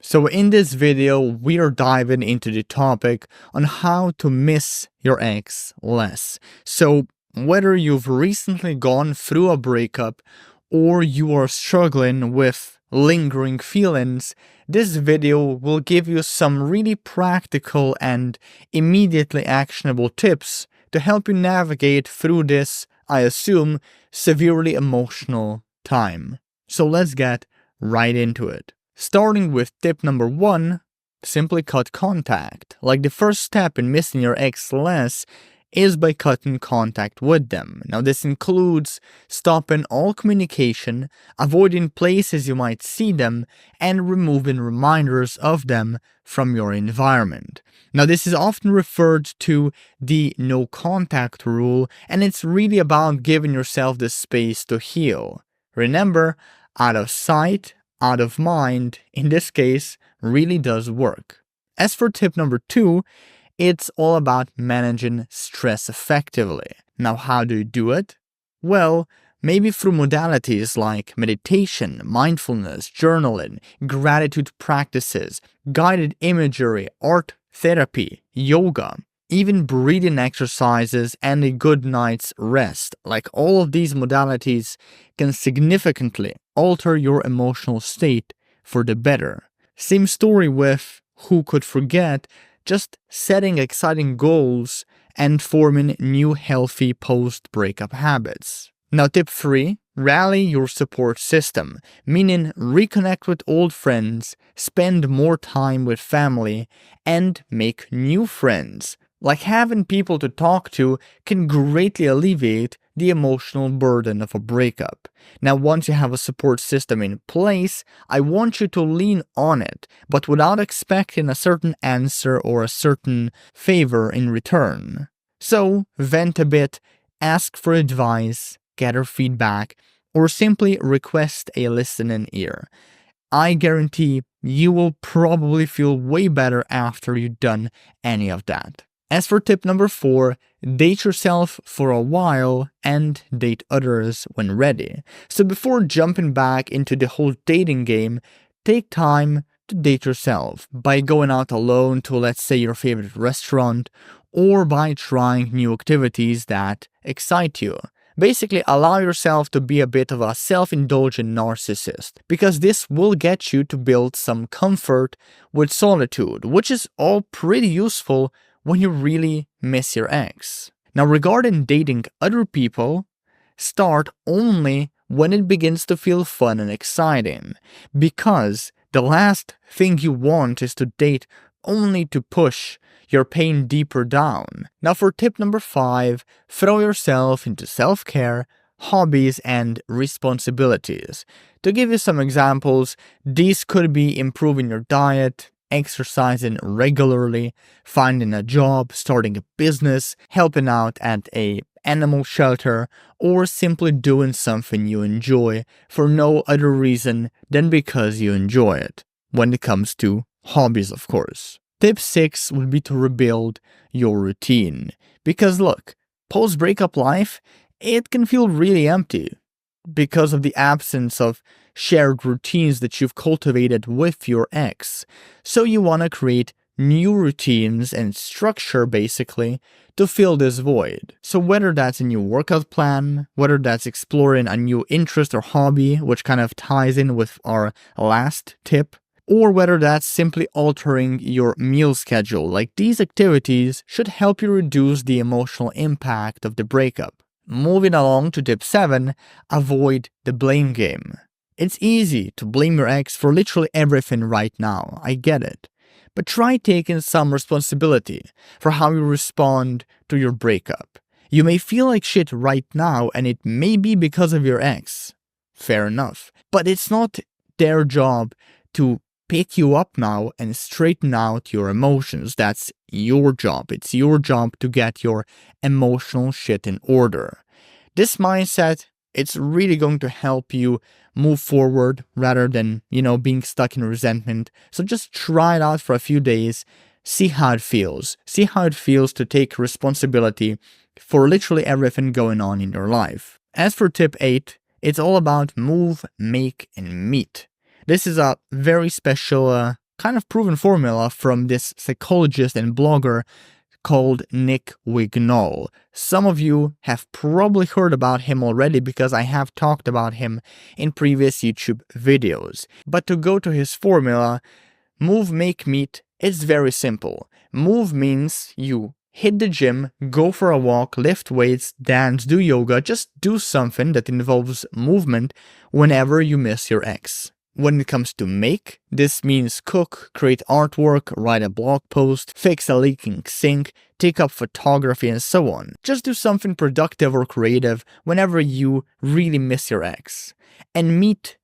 So in this video, we are diving into the topic on how to miss your ex less. So whether you've recently gone through a breakup or you are struggling with lingering feelings, this video will give you some really practical and immediately actionable tips to help you navigate through this, I assume, severely emotional time. So let's get right into it. Starting with tip number 1, simply cut contact. Like the first step in missing your ex less is by cutting contact with them. Now this includes stopping all communication, avoiding places you might see them, and removing reminders of them from your environment. Now this is often referred to the no contact rule, and it's really about giving yourself the space to heal. Remember, out of sight, out of mind, in this case, really does work. As for tip number 2, it's all about managing stress effectively. Now, how do you do it? Well, maybe through modalities like meditation, mindfulness, journaling, gratitude practices, guided imagery, art therapy, yoga, even breathing exercises and a good night's rest. Like all of these modalities can significantly alter your emotional state for the better. Same story with who could forget, just setting exciting goals and forming new healthy post-breakup habits. Now tip 3, rally your support system, meaning reconnect with old friends, spend more time with family, and make new friends. Like having people to talk to can greatly alleviate the emotional burden of a breakup. Now, once you have a support system in place, I want you to lean on it, but without expecting a certain answer or a certain favor in return. So, vent a bit, ask for advice, gather feedback, or simply request a listening ear. I guarantee you will probably feel way better after you've done any of that. As for tip number 4, date yourself for a while and date others when ready. So before jumping back into the whole dating game, take time to date yourself by going out alone to, let's say, your favorite restaurant, or by trying new activities that excite you. Basically, allow yourself to be a bit of a self-indulgent narcissist, because this will get you to build some comfort with solitude, which is all pretty useful when you really miss your ex. Now, regarding dating other people, start only when it begins to feel fun and exciting, because the last thing you want is to date only to push your pain deeper down. Now, for tip number 5, throw yourself into self-care, hobbies, and responsibilities. To give you some examples, these could be improving your diet, exercising regularly, finding a job, starting a business, helping out at an animal shelter, or simply doing something you enjoy for no other reason than because you enjoy it. When it comes to hobbies, of course. Tip 6 would be to rebuild your routine. Because look, post-breakup life, it can feel really empty because of the absence of shared routines that you've cultivated with your ex. So you want to create new routines and structure, basically, to fill this void. So whether that's a new workout plan, whether that's exploring a new interest or hobby, which kind of ties in with our last tip, or whether that's simply altering your meal schedule, like these activities should help you reduce the emotional impact of the breakup. Moving along to tip 7, avoid the blame game. It's easy to blame your ex for literally everything right now, I get it. But try taking some responsibility for how you respond to your breakup. You may feel like shit right now, and it may be because of your ex. Fair enough. But it's not their job to pick you up now and straighten out your emotions. That's your job. It's your job to get your emotional shit in order. This mindset, it's really going to help you move forward rather than, being stuck in resentment. So just try it out for a few days. See how it feels. See how it feels to take responsibility for literally everything going on in your life. As for tip 8, it's all about move, make, and meet. This is a very special kind of proven formula from this psychologist and blogger called Nick Wignall. Some of you have probably heard about him already because I have talked about him in previous YouTube videos. But to go to his formula, move, make, meet, it's very simple. Move means you hit the gym, go for a walk, lift weights, dance, do yoga, just do something that involves movement whenever you miss your ex. When it comes to make, this means cook, create artwork, write a blog post, fix a leaking sink, take up photography, and so on. Just do something productive or creative whenever you really miss your ex. And meet,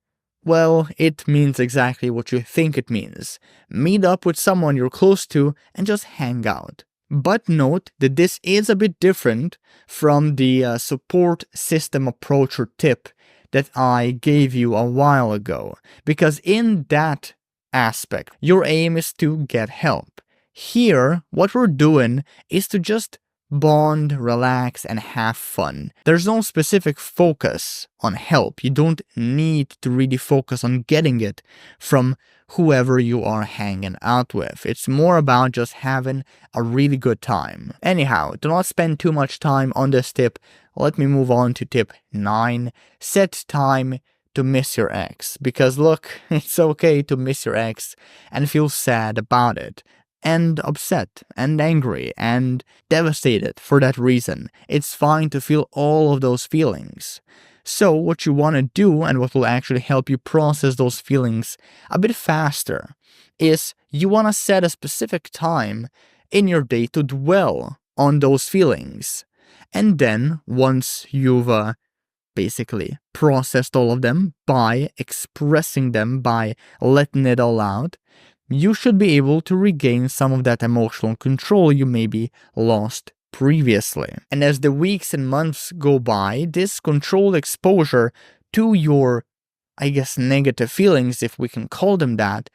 well, it means exactly what you think it means. Meet up with someone you're close to and just hang out. But note that this is a bit different from the support system approach or tip that I gave you a while ago, because in that aspect, your aim is to get help. Here, what we're doing is to just bond, relax, and have fun. There's no specific focus on help. You don't need to really focus on getting it from whoever you are hanging out with. It's more about just having a really good time. Anyhow, do not spend too much time on this tip. Let me move on to tip 9. Set time to miss your ex. Because look, it's okay to miss your ex and feel sad about it, and upset, and angry, and devastated for that reason. It's fine to feel all of those feelings. So what you want to do, and what will actually help you process those feelings a bit faster, is you want to set a specific time in your day to dwell on those feelings. And then, once you've basically processed all of them by expressing them, by letting it all out, you should be able to regain some of that emotional control you maybe lost previously. And as the weeks and months go by, this controlled exposure to your, I guess, negative feelings, if we can call them that,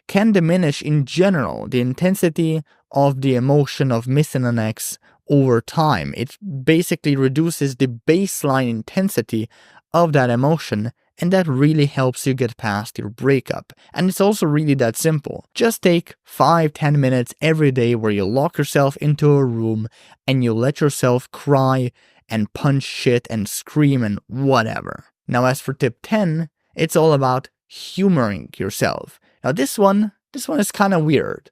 can diminish in general the intensity of the emotion of missing an ex over time. It basically reduces the baseline intensity of that emotion, and that really helps you get past your breakup. And it's also really that simple. Just take 5-10 minutes every day where you lock yourself into a room and you let yourself cry and punch shit and scream and whatever. Now, as for tip 10, it's all about humoring yourself. Now this one is kind of weird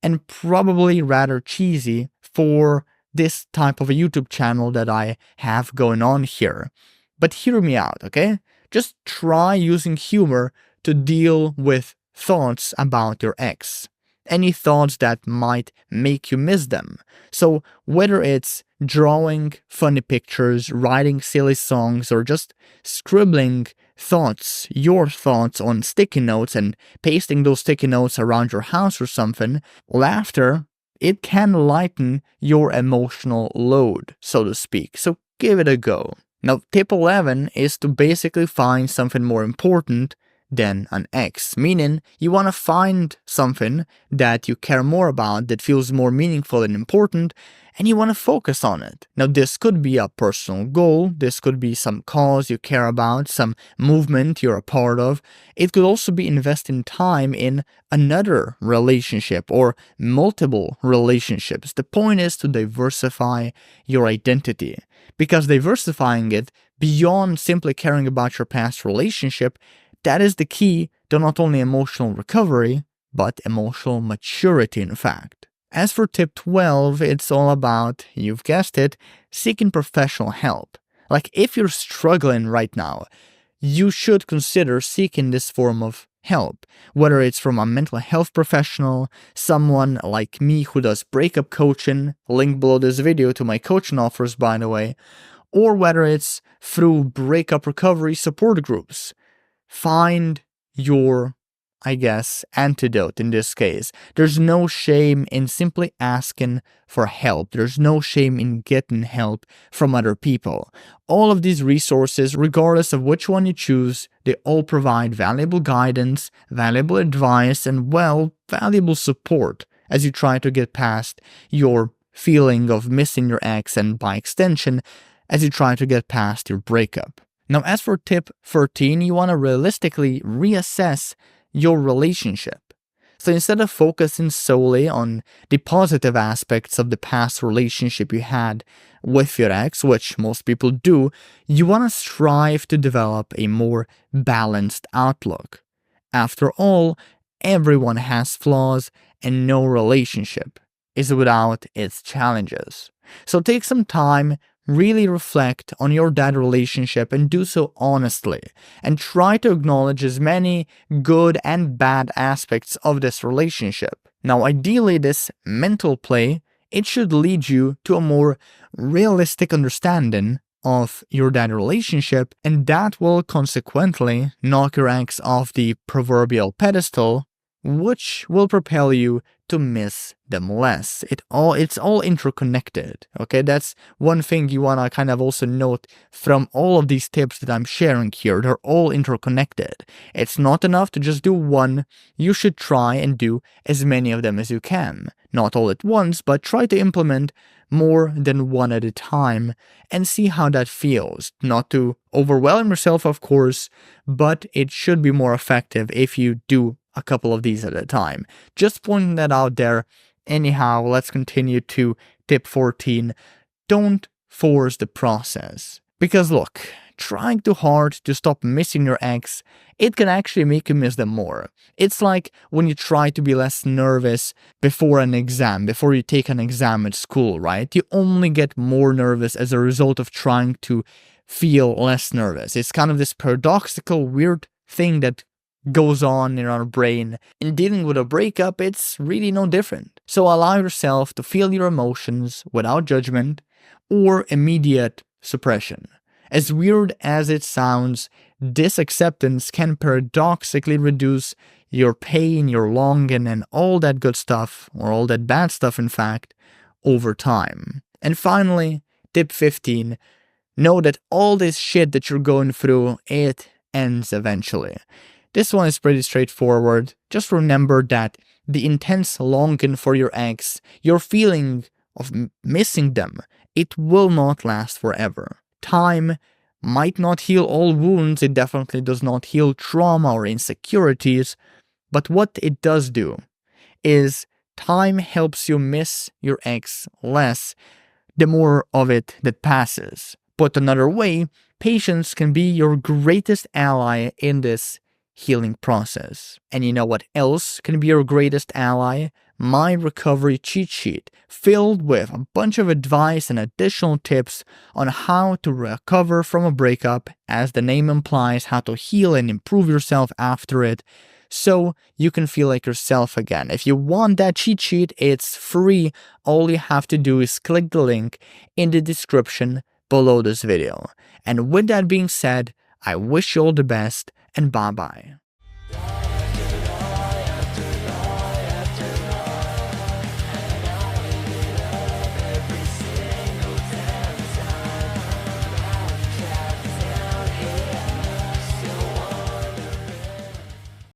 and probably rather cheesy for this type of a YouTube channel that I have going on here. But hear me out, okay? Just try using humor to deal with thoughts about your ex. Any thoughts that might make you miss them. So whether it's drawing funny pictures, writing silly songs, or just scribbling thoughts, your thoughts on sticky notes and pasting those sticky notes around your house or something, laughter, it can lighten your emotional load, so to speak. So give it a go. Now, tip 11 is to basically find something more important than an ex, meaning you want to find something that you care more about, that feels more meaningful and important, and you want to focus on it. Now, this could be a personal goal, this could be some cause you care about, some movement you're a part of. It could also be investing time in another relationship or multiple relationships. The point is to diversify your identity, because diversifying it beyond simply caring about your past relationship, that is the key to not only emotional recovery, but emotional maturity, in fact. As for tip 12, it's all about, you've guessed it, seeking professional help. Like, if you're struggling right now, you should consider seeking this form of help, whether it's from a mental health professional, someone like me who does breakup coaching, link below this video to my coaching offers, by the way, or whether it's through breakup recovery support groups. Find your, I guess, antidote in this case. There's no shame in simply asking for help. There's no shame in getting help from other people. All of these resources, regardless of which one you choose, they all provide valuable guidance, valuable advice, and, well, valuable support as you try to get past your feeling of missing your ex, and by extension, as you try to get past your breakup. Now, as for tip 13, you want to realistically reassess your relationship. So instead of focusing solely on the positive aspects of the past relationship you had with your ex, which most people do, you want to strive to develop a more balanced outlook. After all, everyone has flaws, and no relationship is without its challenges. So take some time, really reflect on your dead relationship and do so honestly, and try to acknowledge as many good and bad aspects of this relationship. Now, ideally, this mental play, it should lead you to a more realistic understanding of your dead relationship, and that will consequently knock your ex off the proverbial pedestal, which will propel you to miss them less. It's all interconnected. Okay, that's one thing you wanna kind of also note from all of these tips that I'm sharing here. They're all interconnected. It's not enough to just do one. You should try and do as many of them as you can. Not all at once, but try to implement more than one at a time and see how that feels. Not to overwhelm yourself, of course, but it should be more effective if you do a couple of these at a time. Just pointing that out there. Anyhow, let's continue to tip 14. Don't force the process. Because look, trying too hard to stop missing your ex, it can actually make you miss them more. It's like when you try to be less nervous before an exam, before you take an exam at school, right? You only get more nervous as a result of trying to feel less nervous. It's kind of this paradoxical, weird thing that goes on in our brain. In dealing with a breakup, it's really no different. So allow yourself to feel your emotions without judgment or immediate suppression. As weird as it sounds, this acceptance can paradoxically reduce your pain, your longing, and all that good stuff, or all that bad stuff in fact, over time. And finally, tip 15, know that all this shit that you're going through, it ends eventually. This one is pretty straightforward. Just remember that the intense longing for your ex, your feeling of missing them, it will not last forever. Time might not heal all wounds, it definitely does not heal trauma or insecurities, but what it does do is time helps you miss your ex less the more of it that passes. Put another way, patience can be your greatest ally in this healing process. And you know what else can be your greatest ally? My recovery cheat sheet, filled with a bunch of advice and additional tips on how to recover from a breakup, as the name implies, how to heal and improve yourself after it, so you can feel like yourself again. If you want that cheat sheet, it's free. All you have to do is click the link in the description below this video. And with that being said, I wish you all the best, and bye-bye.